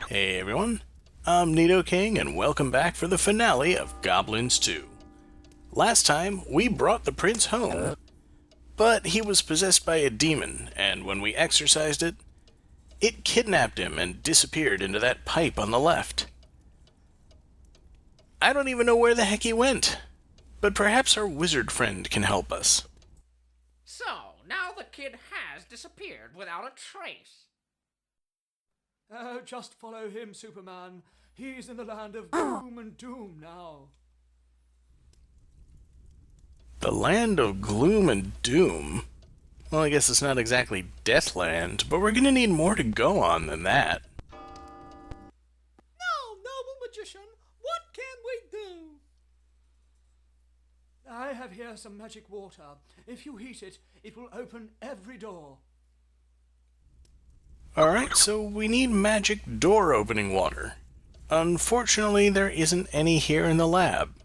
Hey everyone, I'm Nito King and welcome back for the finale of Goblins 2. Last time, we brought the prince home, but he was possessed by a demon, and when we exorcised it, it kidnapped him and disappeared into that pipe on the left. I don't even know where the heck he went, but perhaps our wizard friend can help us. So, now the kid has disappeared without a trace. Just follow him, Superman. He's in the land of gloom and doom now. The land of gloom and doom? Well, I guess it's not exactly Deathland, but we're gonna need more to go on than that. Now, noble magician, what can we do? I have here some magic water. If you heat it, it will open every door. Alright, so we need magic door opening water. Unfortunately, there isn't any here in the lab.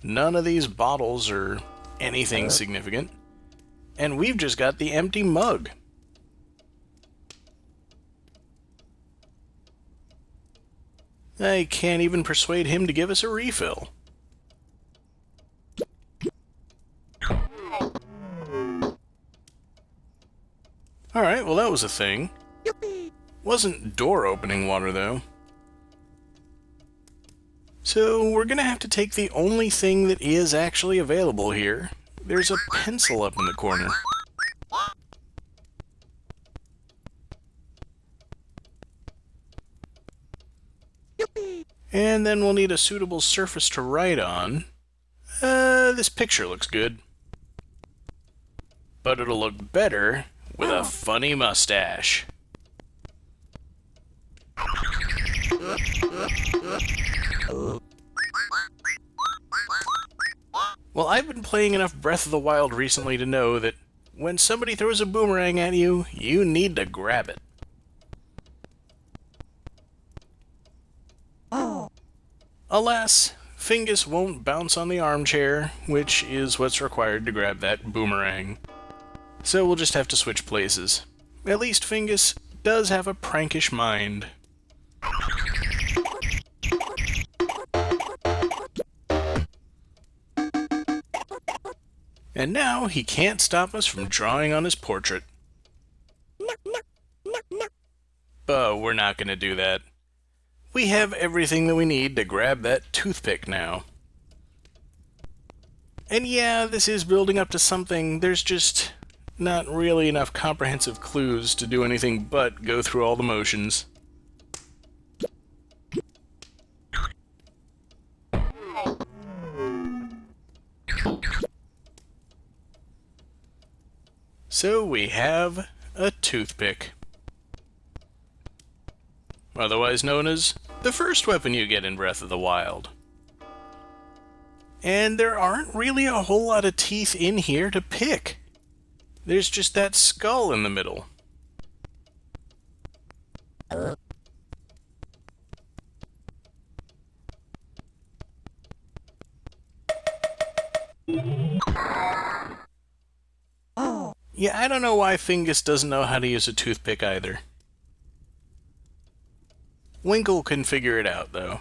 None of these bottles are anything significant. And we've just got the empty mug. I can't even persuade him to give us a refill. Alright, well that was a thing. Wasn't door opening water though. So we're gonna have to take the only thing that is actually available here. There's a pencil up in the corner. And then we'll need a suitable surface to write on. This picture looks good. But it'll look better with a funny mustache. Well, I've been playing enough Breath of the Wild recently to know that when somebody throws a boomerang at you, you need to grab it. Alas, Fingus won't bounce on the armchair, which is what's required to grab that boomerang. So we'll just have to switch places. At least Fingus does have a prankish mind. And now he can't stop us from drawing on his portrait. But we're not going to do that. We have everything that we need to grab that toothpick now. And yeah, this is building up to something. There's just not really enough comprehensive clues to do anything but go through all the motions. So we have a toothpick. Otherwise known as the first weapon you get in Breath of the Wild. And there aren't really a whole lot of teeth in here to pick. There's just that skull in the middle. Yeah, I don't know why Fingus doesn't know how to use a toothpick either. Winkle can figure it out, though.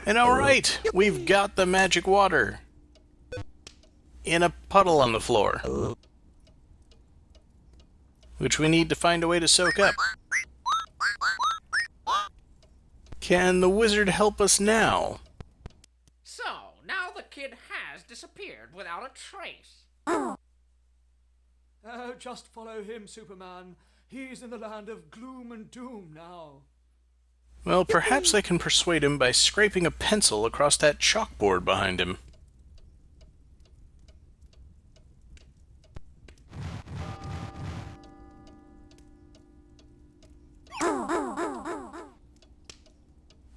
And alright, we've got the magic water. In a puddle on the floor. Which we need to find a way to soak up. Can the wizard help us now? So, now the kid has disappeared without a trace. Just follow him, Superman. He's in the land of gloom and doom now. Well, perhaps I can persuade him by scraping a pencil across that chalkboard behind him.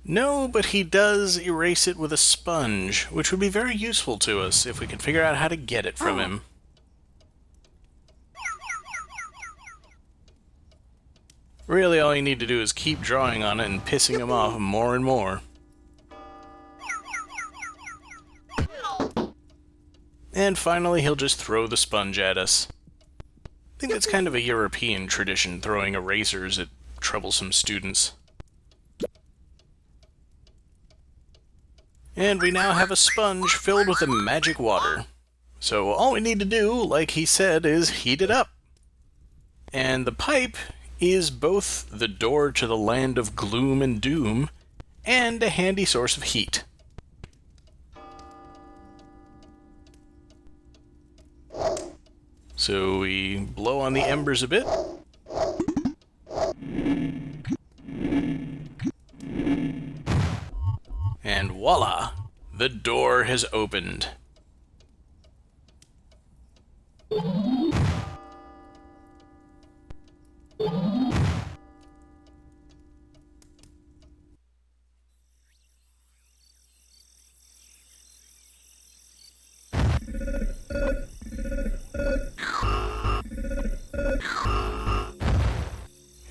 No, but he does erase it with a sponge, which would be very useful to us if we can figure out how to get it from him. Really, all you need to do is keep drawing on it and pissing him off more and more. And finally, he'll just throw the sponge at us. I think that's kind of a European tradition, throwing erasers at troublesome students. And we now have a sponge filled with the magic water. So all we need to do, like he said, is heat it up. And the pipe is both the door to the land of gloom and doom, and a handy source of heat. So we blow on the embers a bit. And voila! The door has opened.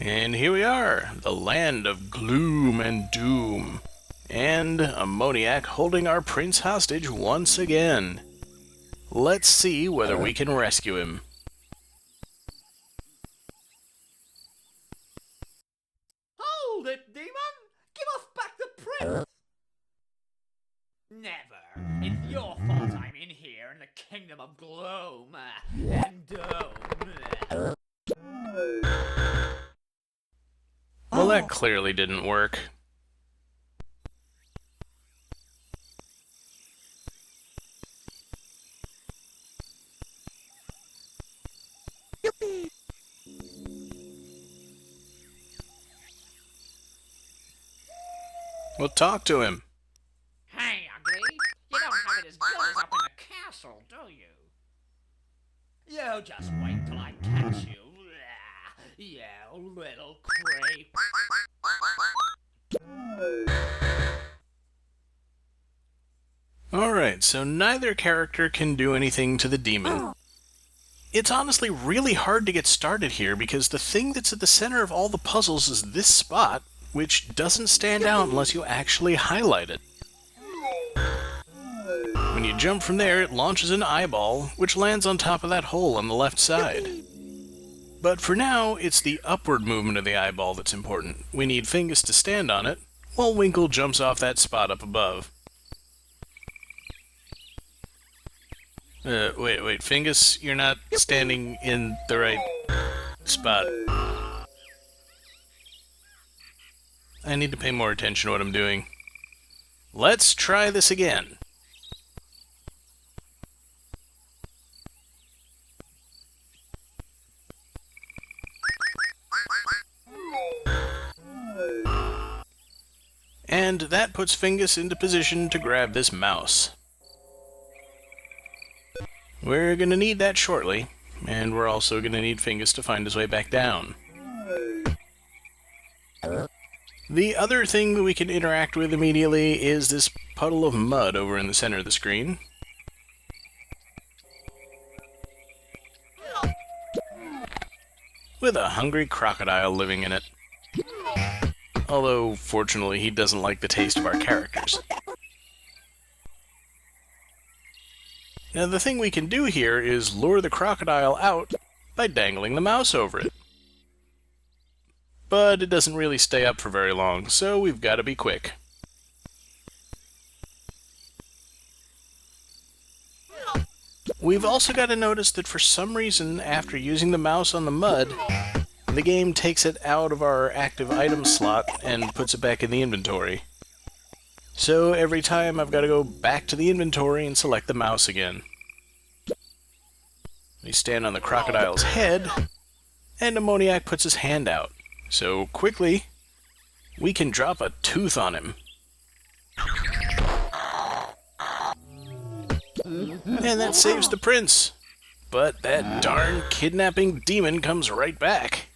And here we are, the land of gloom and doom. And Ammoniac holding our prince hostage once again. Let's see whether we can rescue him. Hold it, demon! Give us back the prince! Never. It's your fault I'm in here in the kingdom of gloom and doom. Well, that clearly didn't work. Well, talk to him. Hey, ugly. You don't have it as good as up in the castle, do you? You just wait till I catch you. You little creep. Alright, so neither character can do anything to the demon. It's honestly really hard to get started here because the thing that's at the center of all the puzzles is this spot, which doesn't stand out unless you actually highlight it. When you jump from there, it launches an eyeball, which lands on top of that hole on the left side. But for now, it's the upward movement of the eyeball that's important. We need Fingus to stand on it, while Winkle jumps off that spot up above. Wait, Fingus, you're not standing in the right spot. I need to pay more attention to what I'm doing. Let's try this again. And that puts Fingus into position to grab this mouse. We're going to need that shortly, and we're also going to need Fingus to find his way back down. The other thing that we can interact with immediately is this puddle of mud over in the center of the screen. With a hungry crocodile living in it. Although, fortunately, he doesn't like the taste of our characters. Now, the thing we can do here is lure the crocodile out by dangling the mouse over it. But it doesn't really stay up for very long, so we've got to be quick. We've also got to notice that for some reason, after using the mouse on the mud, the game takes it out of our active item slot and puts it back in the inventory. So every time I've got to go back to the inventory and select the mouse again. We stand on the crocodile's head, and Ammoniac puts his hand out. So quickly, we can drop a tooth on him. And that saves the prince. But that darn kidnapping demon comes right back.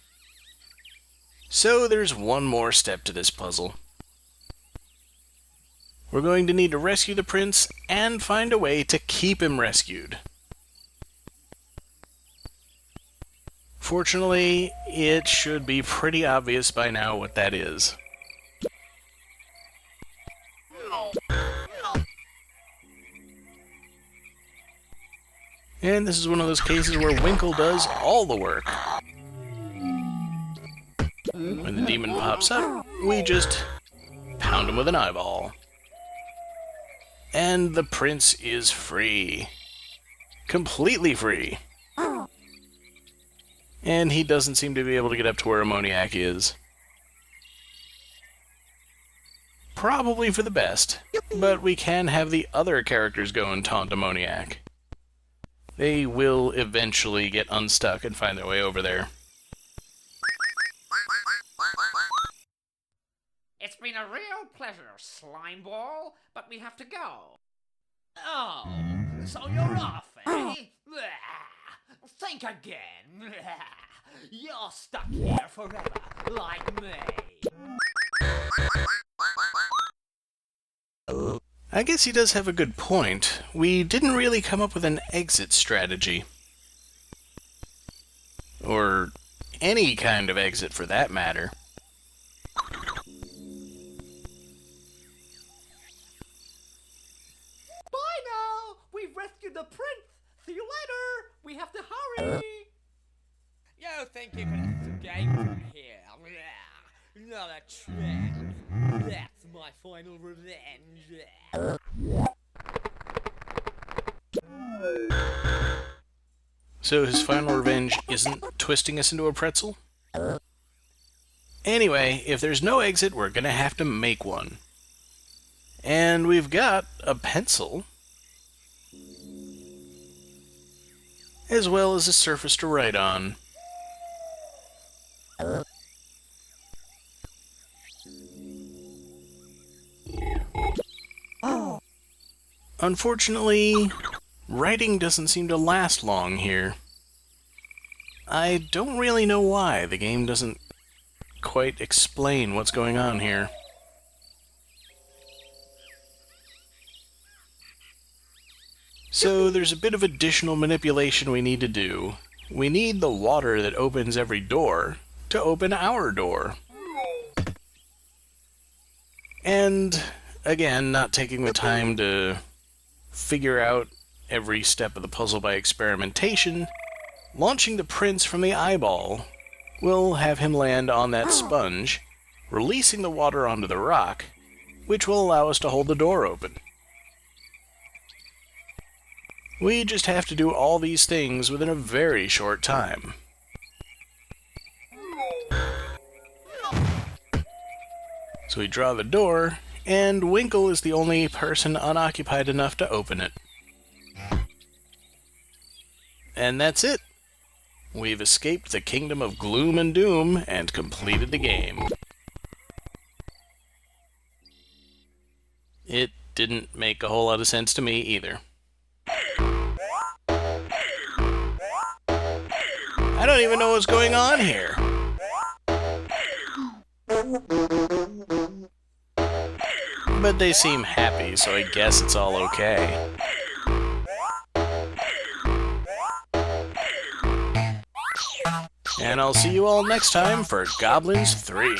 So there's one more step to this puzzle. We're going to need to rescue the prince and find a way to keep him rescued. Fortunately, it should be pretty obvious by now what that is. And And this is one of those cases where Winkle does all the work. When the demon pops up, we just pound him with an eyeball. And the prince is free. Completely free. And he doesn't seem to be able to get up to where Ammoniac is. Probably for the best, but we can have the other characters go and taunt Ammoniac. They will eventually get unstuck and find their way over there. It's been a real pleasure, Slimeball, but we have to go. Oh, so you're off, eh? Think again. You're stuck here forever, like me. I guess he does have a good point. We didn't really come up with an exit strategy. Or any kind of exit for that matter. Bye now! We've rescued the prince! See you later! We have to hurry! You think you can escape from here? Not a chance. That's my final revenge. So his final revenge isn't twisting us into a pretzel? Anyway, if there's no exit, we're gonna have to make one. And we've got a pencil, as well as a surface to write on. Unfortunately, writing doesn't seem to last long here. I don't really know why. The game doesn't quite explain what's going on here. So there's a bit of additional manipulation we need to do. We need the water that opens every door to open our door. And, again, not taking the time to figure out every step of the puzzle by experimentation, launching the prince from the eyeball will have him land on that sponge, releasing the water onto the rock, which will allow us to hold the door open. We just have to do all these things within a very short time. So we draw the door, and Winkle is the only person unoccupied enough to open it. And that's it. We've escaped the kingdom of gloom and doom and completed the game. It didn't make a whole lot of sense to me either. I don't even know what's going on here. But they seem happy, so I guess it's all okay. And I'll see you all next time for Goblins 3.